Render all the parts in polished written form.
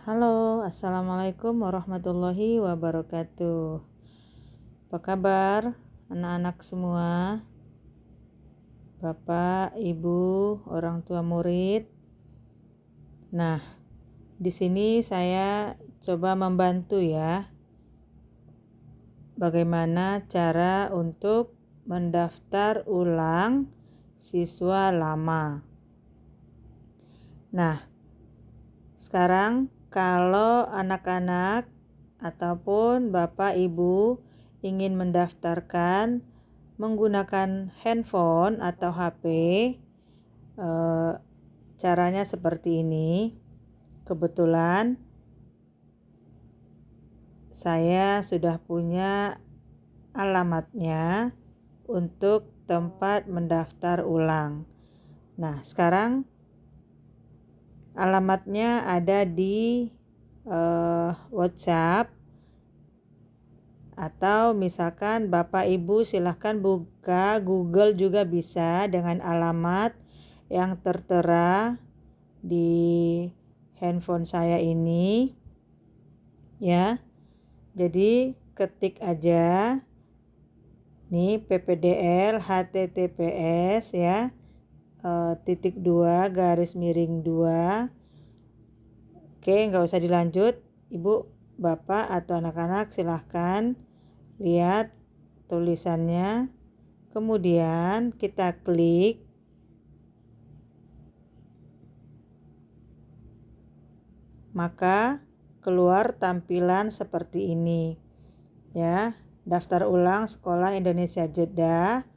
Halo, Assalamualaikum warahmatullahi wabarakatuh. Apa kabar anak-anak semua? Bapak, Ibu, orang tua murid. Nah, di sini saya coba membantu ya. Bagaimana cara untuk mendaftar ulang siswa lama. Nah, sekarang kalau anak-anak ataupun Bapak Ibu ingin mendaftarkan menggunakan handphone atau HP, caranya seperti ini. Kebetulan saya sudah punya alamatnya untuk tempat mendaftar ulang. Nah, sekarang alamatnya ada di WhatsApp, atau misalkan Bapak Ibu silahkan buka Google juga bisa dengan alamat yang tertera di handphone saya ini ya. Jadi ketik aja nih PPDL HTTPS ya, _2 Oke, nggak usah dilanjut. Ibu, Bapak, atau anak-anak silahkan lihat tulisannya. Kemudian kita klik. Maka keluar tampilan seperti ini. Ya, daftar ulang Sekolah Indonesia Jeddah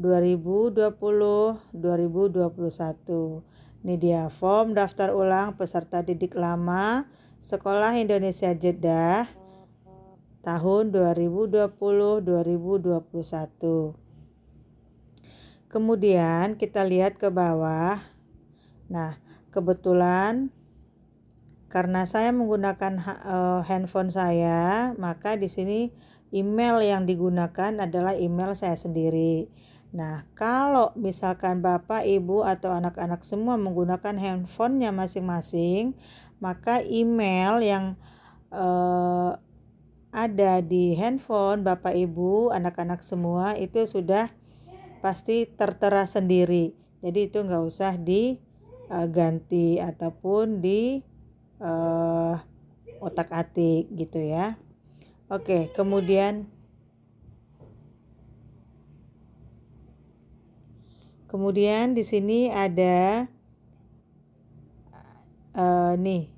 2020-2021. Ini dia form daftar ulang peserta didik lama Sekolah Indonesia Jeddah tahun 2020-2021. Kemudian kita lihat ke bawah. Nah, kebetulan karena saya menggunakan handphone saya, maka di sini email yang digunakan adalah email saya sendiri. Nah, kalau misalkan Bapak, Ibu, atau anak-anak semua menggunakan handphonenya masing-masing, maka email yang ada di handphone Bapak, Ibu, anak-anak semua itu sudah pasti tertera sendiri. Jadi itu nggak usah diganti ataupun di otak-atik gitu ya. Oke, kemudian di sini ada nih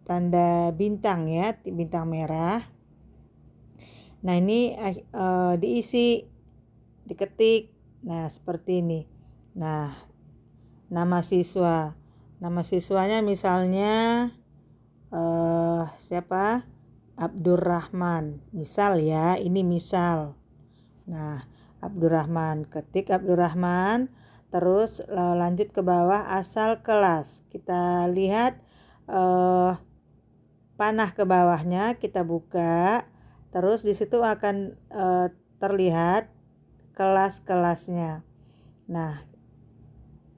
tanda bintang ya, bintang merah. Nah, ini diisi, diketik. Nah, seperti ini. Nah, nama siswa. Nama siswanya misalnya siapa? Abdurrahman. Misal ya, ini misal. Nah, Abdurrahman, ketik Abdurrahman, terus lanjut ke bawah asal kelas. Kita lihat panah ke bawahnya, kita buka, terus di situ akan terlihat kelas-kelasnya. Nah,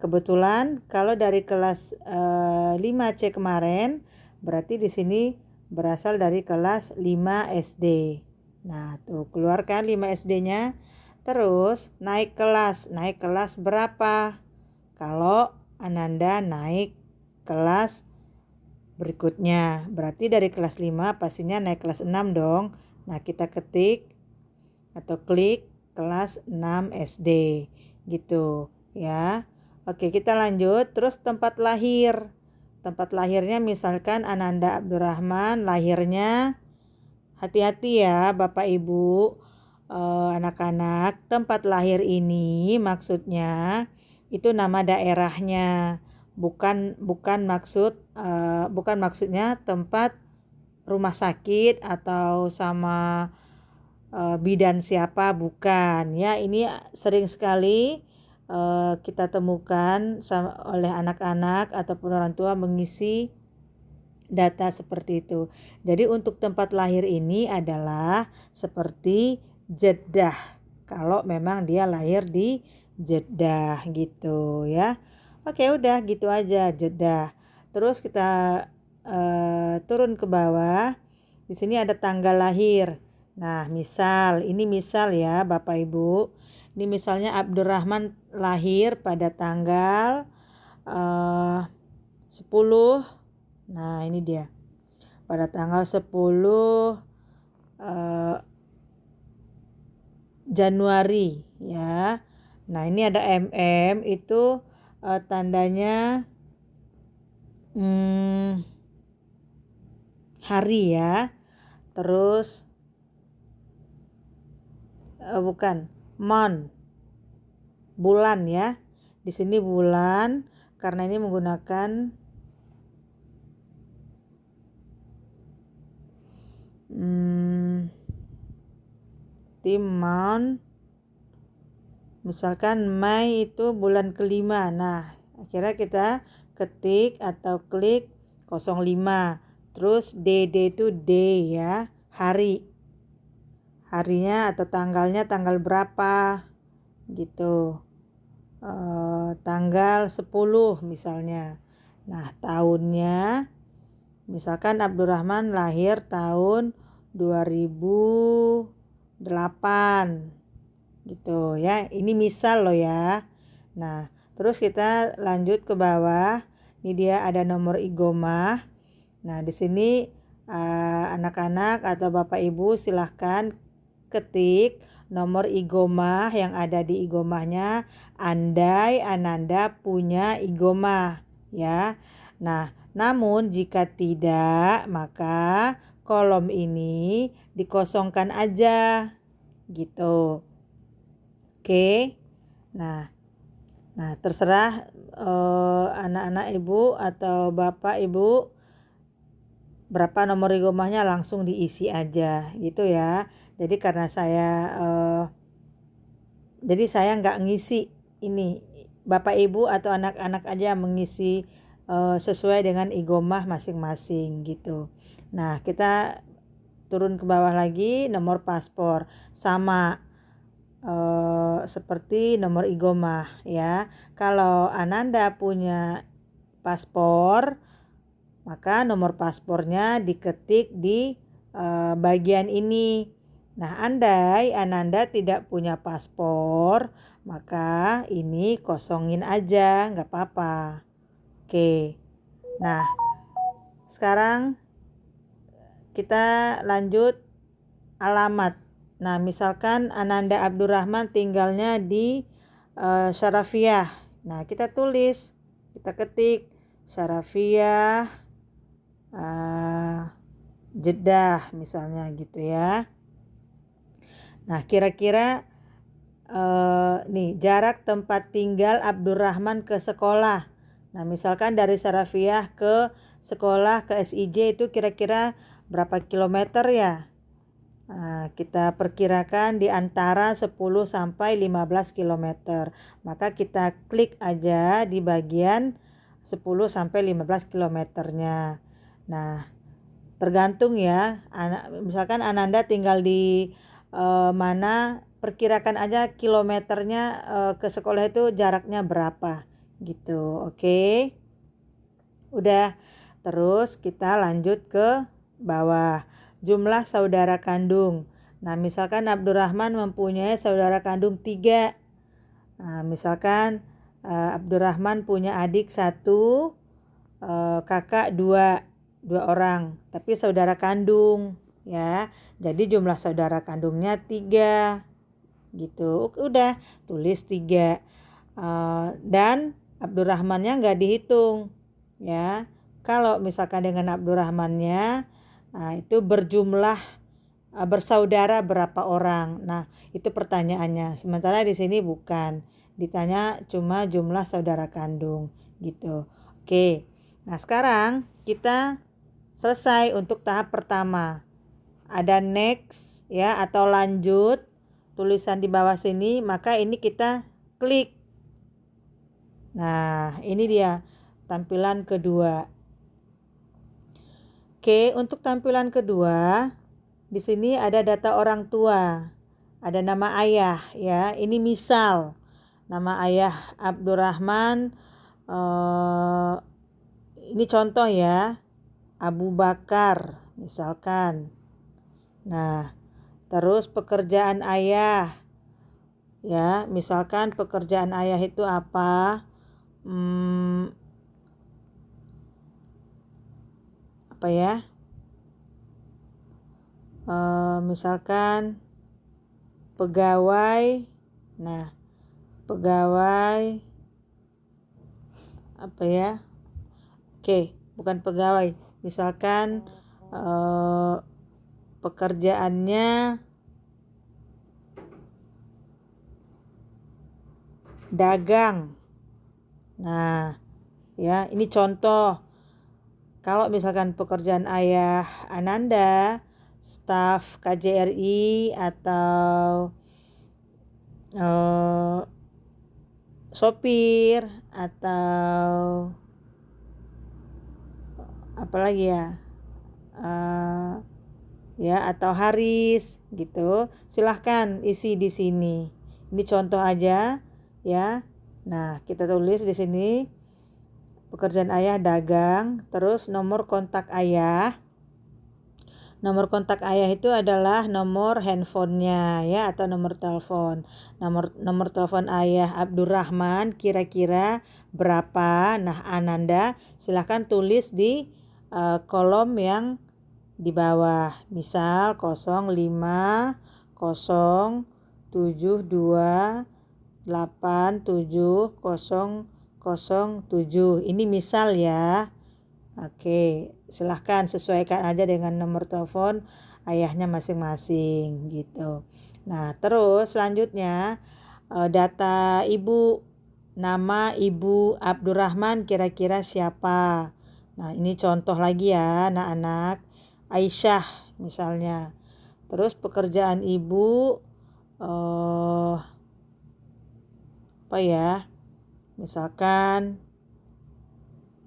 kebetulan kalau dari kelas 5C kemarin, berarti di sini berasal dari kelas 5 SD. Nah, tuh keluarkan 5 SD-nya. Terus naik kelas berapa? Kalau Ananda naik kelas berikutnya, berarti dari kelas 5 pastinya naik kelas 6 dong. Nah, kita ketik atau klik kelas 6 SD gitu ya. Oke, kita lanjut. Terus tempat lahir. Tempat lahirnya misalkan Ananda Abdurrahman, lahirnya, hati-hati ya Bapak Ibu, anak-anak, tempat lahir ini maksudnya itu nama daerahnya, bukan maksudnya tempat rumah sakit atau sama bidan siapa, bukan ya. Ini sering sekali kita temukan oleh anak-anak ataupun orang tua mengisi data seperti itu. Jadi untuk tempat lahir ini adalah seperti Jeddah, kalau memang dia lahir di Jeddah gitu ya. Oke, udah gitu aja, Jeddah. Terus kita turun ke bawah. Di sini ada tanggal lahir. Nah, ini misal ya Bapak Ibu. Ini misalnya Abdurrahman lahir pada tanggal 10. Nah, ini dia. Pada tanggal 10 Januari ya. Nah, ini ada MM itu tandanya hari ya. Terus bukan month, bulan ya. Di sini bulan karena ini menggunakan month. Misalkan Mei itu bulan kelima. Nah, akhirnya kita ketik atau klik 05. Terus DD itu day ya, hari. Harinya atau tanggalnya tanggal berapa gitu. Tanggal 10 misalnya. Nah, tahunnya misalkan Abdurrahman lahir tahun 2008 gitu ya. Ini misal loh ya. Nah, terus kita lanjut ke bawah. Ini dia ada nomor igomah. Nah, di sini anak-anak atau Bapak Ibu silahkan ketik nomor igomah yang ada di igomahnya andai Ananda punya igomah ya. Nah, namun jika tidak maka kolom ini dikosongkan aja gitu. Oke. Nah terserah anak-anak Ibu atau Bapak Ibu berapa nomor igomahnya langsung diisi aja gitu ya. Jadi karena saya nggak ngisi ini, Bapak Ibu atau anak-anak aja mengisi sesuai dengan igomah masing-masing gitu. Nah, kita turun ke bawah lagi, nomor paspor sama seperti nomor igomah ya. Kalau Ananda punya paspor, maka nomor paspornya diketik di bagian ini. Nah, andai Ananda tidak punya paspor, maka ini kosongin aja, nggak apa-apa. Oke. Nah, sekarang kita lanjut alamat. Nah, misalkan Ananda Abdurrahman tinggalnya di Syarafiyah. Nah, kita ketik Syarafiyah Jeddah misalnya gitu ya. Nah, kira-kira nih jarak tempat tinggal Abdurrahman ke sekolah. Nah, misalkan dari Syarafiyah ke sekolah ke SIJ itu kira-kira berapa kilometer ya? Nah, kita perkirakan di antara 10 sampai 15 km. Maka kita klik aja di bagian 10 sampai 15 kilometernya. Nah, tergantung ya. Misalkan Ananda tinggal di mana, perkirakan aja kilometernya ke sekolah itu jaraknya berapa gitu. Oke. Udah. Terus kita lanjut ke bawah. Jumlah saudara kandung. Nah, misalkan Abdurrahman mempunyai saudara kandung 3. Nah, misalkan Abdurrahman punya adik 1, kakak 2 orang, tapi saudara kandung ya. Jadi jumlah saudara kandungnya 3 gitu. Udah, tulis 3. Dan Abdurrahmannya nggak dihitung ya. Kalau misalkan dengan Abdurrahmannya itu bersaudara berapa orang. Nah, itu pertanyaannya. Sementara di sini bukan. Ditanya cuma jumlah saudara kandung gitu. Oke. Nah, sekarang kita selesai untuk tahap pertama. Ada next ya atau lanjut tulisan di bawah sini, maka ini kita klik. Nah, ini dia tampilan kedua. Oke, untuk tampilan kedua, di sini ada data orang tua. Ada nama ayah ya. Ini misal nama ayah Abdurrahman, ini contoh ya. Abu Bakar misalkan. Nah, terus pekerjaan ayah. Ya, misalkan pekerjaan ayah itu apa? Apa ya? Misalkan pegawai. Nah, pegawai apa ya? Oke, bukan pegawai. Misalkan pekerjaannya dagang. Nah, ya, ini contoh. Kalau misalkan pekerjaan ayah Ananda, staf KJRI atau sopir atau apa lagi ya? Ya, atau Haris gitu. Silahkan isi di sini. Ini contoh aja ya. Nah, kita tulis di sini pekerjaan ayah dagang, terus nomor kontak ayah. Nomor kontak ayah itu adalah nomor handphonenya ya, atau nomor telepon. Nomor telepon ayah Abdurrahman kira-kira berapa? Nah, Ananda silahkan tulis di kolom yang di bawah. Misal 0507287007. Ini misal ya. Oke, silahkan sesuaikan aja dengan nomor telepon ayahnya masing-masing gitu. Nah, terus selanjutnya data ibu, nama ibu Abdurrahman kira-kira siapa? Nah, ini contoh lagi ya anak-anak. Aisyah misalnya. Terus pekerjaan ibu apa ya? Misalkan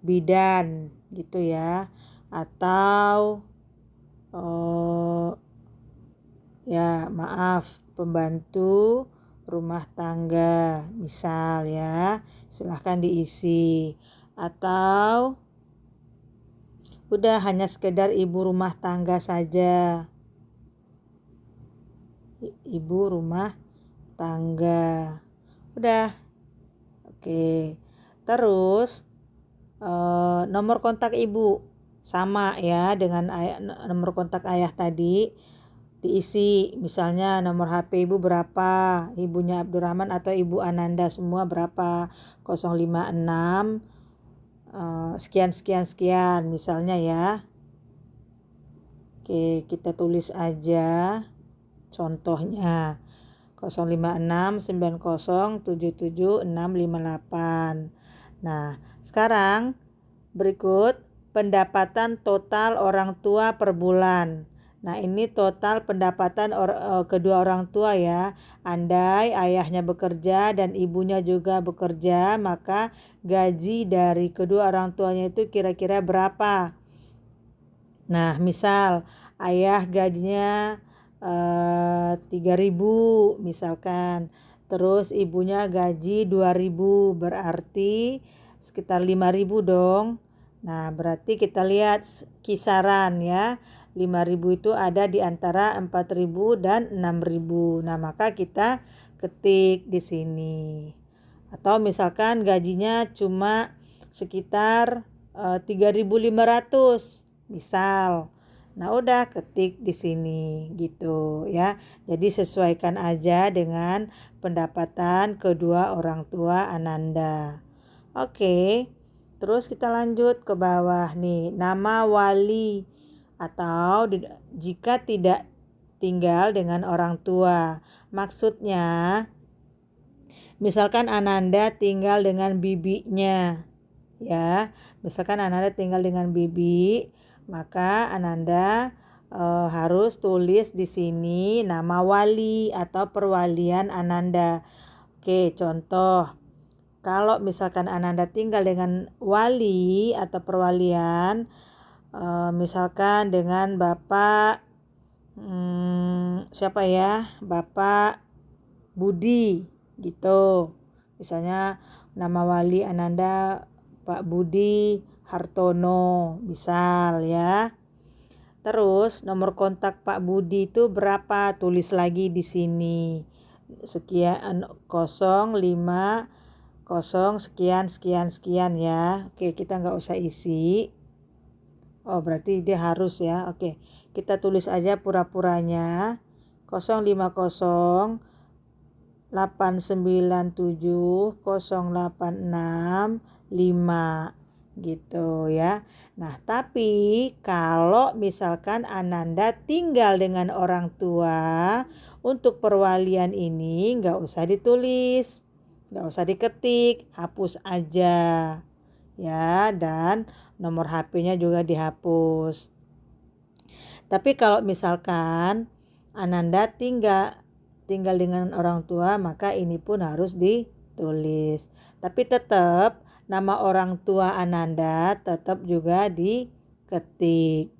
bidan gitu ya, atau ya maaf, pembantu rumah tangga misal ya, silahkan diisi. Atau udah hanya sekedar ibu rumah tangga saja, ibu rumah tangga udah. Oke, terus nomor kontak ibu sama ya dengan nomor kontak ayah tadi, diisi. Misalnya nomor HP ibu berapa, ibunya Abdurrahman atau ibu Ananda semua berapa, 056 sekian misalnya ya. Oke, kita tulis aja contohnya 0569077658. Nah, sekarang berikut pendapatan total orang tua per bulan. Nah, ini total pendapatan kedua orang tua ya. Andai ayahnya bekerja dan ibunya juga bekerja, maka gaji dari kedua orang tuanya itu kira-kira berapa? Nah, misal ayah gajinya 3.000 misalkan. Terus ibunya gaji 2.000, berarti sekitar 5.000 dong. Nah, berarti kita lihat kisaran ya. 5.000 itu ada di antara 4.000 dan 6.000. Nah, maka kita ketik di sini. Atau misalkan gajinya cuma sekitar 3.500 misal. Nah, udah ketik di sini gitu ya. Jadi sesuaikan aja dengan pendapatan kedua orang tua Ananda. Oke. Terus kita lanjut ke bawah nih, nama wali atau jika tidak tinggal dengan orang tua. Maksudnya misalkan Ananda tinggal dengan bibinya ya. Misalkan Ananda tinggal dengan bibi, maka Ananda harus tulis di sini nama wali atau perwalian Ananda. Oke, contoh. Kalau misalkan Ananda tinggal dengan wali atau perwalian, misalkan dengan Bapak siapa ya? Bapak Budi gitu. Misalnya nama wali Ananda Pak Budi Hartono, misal ya. Terus nomor kontak Pak Budi itu berapa? Tulis lagi di sini. Sekian 050 sekian sekian sekian ya. Oke, kita nggak usah isi. Oh, berarti dia harus ya. Oke, kita tulis aja pura-puranya. 05089708665 gitu ya. Nah, tapi kalau misalkan Ananda tinggal dengan orang tua, untuk perwalian ini nggak usah ditulis, nggak usah diketik, hapus aja ya, dan nomor HP-nya juga dihapus. Tapi kalau misalkan Ananda tinggal dengan orang tua, maka ini pun harus ditulis. Tapi tetap nama orang tua Ananda tetap juga diketik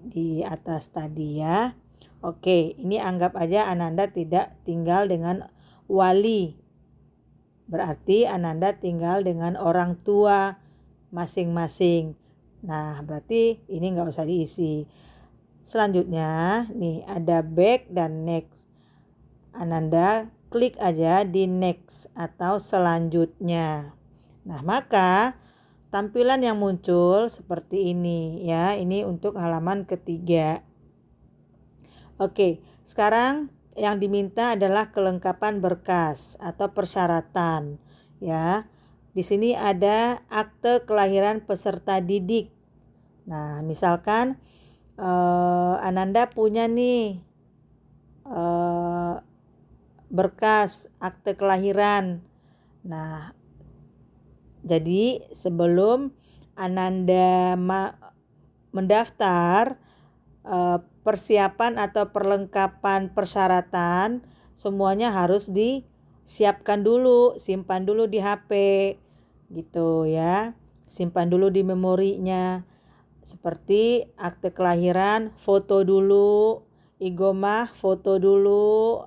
di atas tadi ya. Oke, ini anggap aja Ananda tidak tinggal dengan wali. Berarti Ananda tinggal dengan orang tua masing-masing. Nah, berarti ini nggak usah diisi. Selanjutnya nih ada back dan next. Ananda klik aja di next atau selanjutnya. Nah, maka tampilan yang muncul seperti ini ya. Ini untuk halaman ketiga. Oke, sekarang yang diminta adalah kelengkapan berkas atau persyaratan ya. Di sini ada akte kelahiran peserta didik. Nah, misalkan Ananda punya nih berkas akte kelahiran. Nah, jadi sebelum Ananda mendaftar, persiapan atau perlengkapan persyaratan semuanya harus disiapkan dulu, simpan dulu di HP gitu ya. Simpan dulu di memorinya. Seperti akte kelahiran, foto dulu, igomah foto dulu,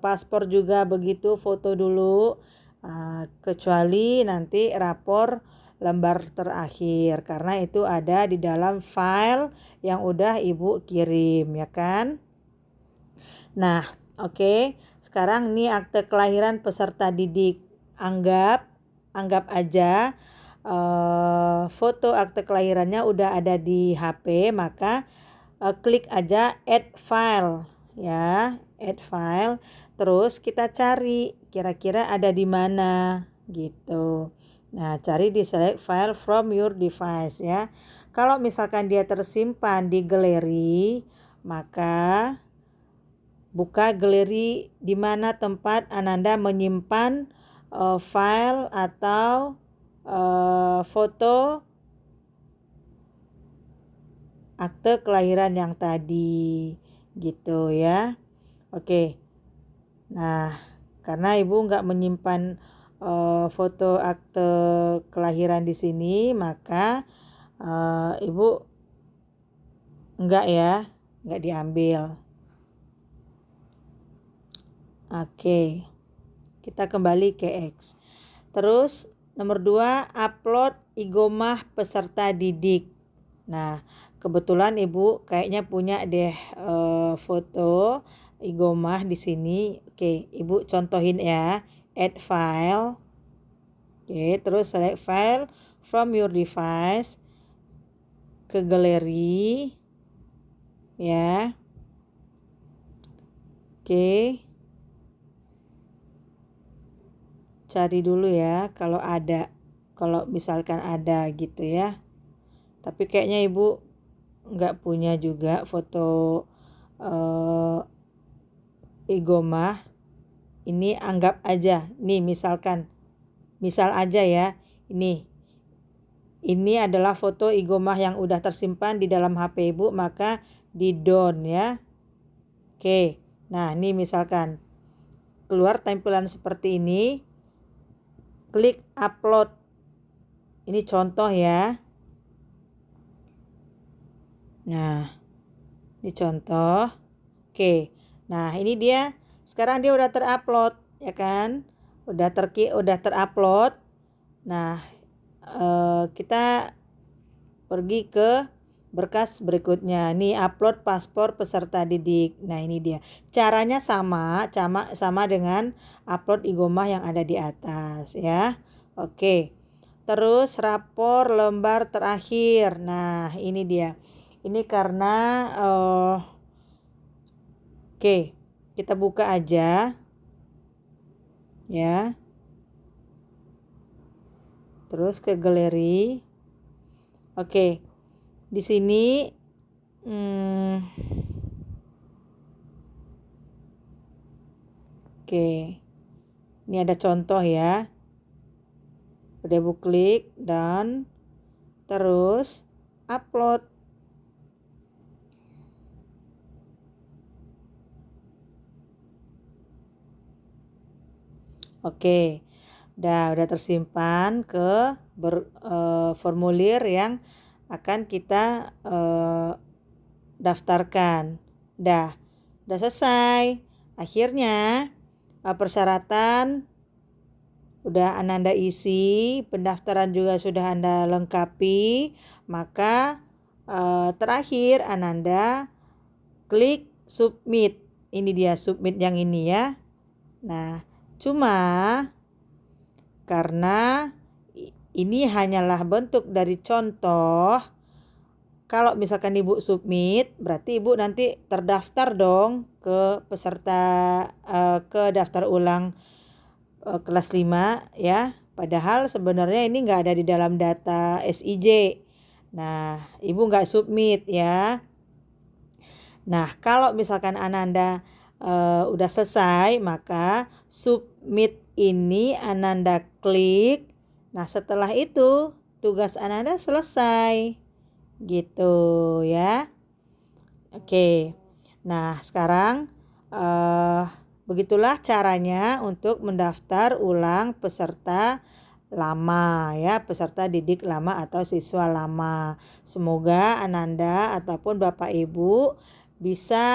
paspor juga begitu, foto dulu. Kecuali nanti rapor lembar terakhir, karena itu ada di dalam file yang udah Ibu kirim ya kan. Nah, oke. Sekarang ini akte kelahiran peserta didik. Anggap aja foto akte kelahirannya udah ada di HP, maka klik aja add file ya, add file. Terus kita cari kira-kira ada di mana gitu. Nah, cari di select file from your device ya. Kalau misalkan dia tersimpan di galeri, maka buka galeri di mana tempat Ananda menyimpan file atau foto akte kelahiran yang tadi gitu ya. Oke. Nah, karena Ibu nggak menyimpan foto akte kelahiran di sini, maka Ibu nggak diambil. Oke. Kita kembali ke X. Terus nomor 2, upload igomah peserta didik. Nah, kebetulan Ibu kayaknya punya deh foto igomah di sini. Oke, Ibu contohin ya. Add file. Oke, terus select file from your device. Ke galeri. Ya. Oke. Cari dulu ya kalau misalkan ada gitu ya. Tapi kayaknya Ibu nggak punya juga foto igomah. Ini anggap aja nih, misal aja ya, ini adalah foto igomah yang udah tersimpan di dalam HP Ibu, maka di down ya. Oke, nah ini misalkan keluar tampilan seperti ini, klik upload. Ini contoh ya. Nah, ini contoh. Oke. Nah, ini dia. Sekarang dia udah terupload, ya kan? Udah terupload. Nah, kita pergi ke berkas berikutnya. Nih, upload paspor peserta didik. Nah, ini dia. Caranya sama dengan upload Igomah yang ada di atas ya. Oke. Terus rapor lembar terakhir. Nah, ini dia. Ini karena oke, kita buka aja ya. Terus ke galeri. Oke. Di sini oke. Ini ada contoh ya. Udah ibu klik dan terus upload. Oke. Udah tersimpan ke formulir yang akan kita daftarkan. Udah selesai. Akhirnya persyaratan udah Ananda isi, pendaftaran juga sudah Anda lengkapi, maka terakhir Ananda klik submit. Ini dia submit yang ini ya. Nah, cuma karena ini hanyalah bentuk dari contoh, kalau misalkan Ibu submit, berarti Ibu nanti terdaftar dong ke peserta ke daftar ulang kelas 5 ya. Padahal sebenarnya ini nggak ada di dalam data SIJ. Nah, Ibu nggak submit ya. Nah, kalau misalkan Ananda udah selesai, maka submit ini Ananda klik. Nah, setelah itu tugas Ananda selesai. Gitu ya. Oke. Nah, sekarang begitulah caranya untuk mendaftar ulang peserta lama ya, peserta didik lama atau siswa lama. Semoga Ananda ataupun Bapak Ibu bisa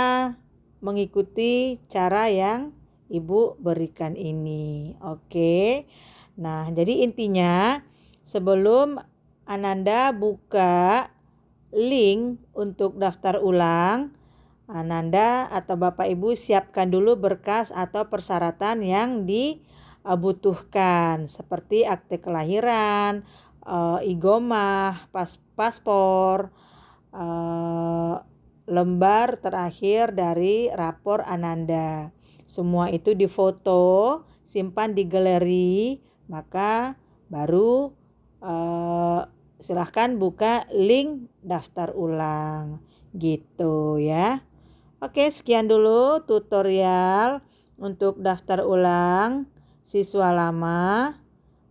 mengikuti cara yang Ibu berikan ini. Oke. Nah, jadi intinya sebelum Ananda buka link untuk daftar ulang, Ananda atau Bapak Ibu siapkan dulu berkas atau persyaratan yang dibutuhkan seperti akte kelahiran, Igomah, paspor, lembar terakhir dari rapor Ananda. Semua itu difoto, simpan di galeri, maka baru silahkan buka link daftar ulang gitu ya. Oke, sekian dulu tutorial untuk daftar ulang siswa lama.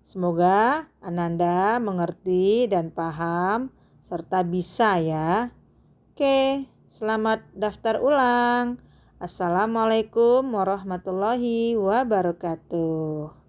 Semoga Ananda mengerti dan paham serta bisa ya. Oke, selamat daftar ulang. Assalamualaikum warahmatullahi wabarakatuh.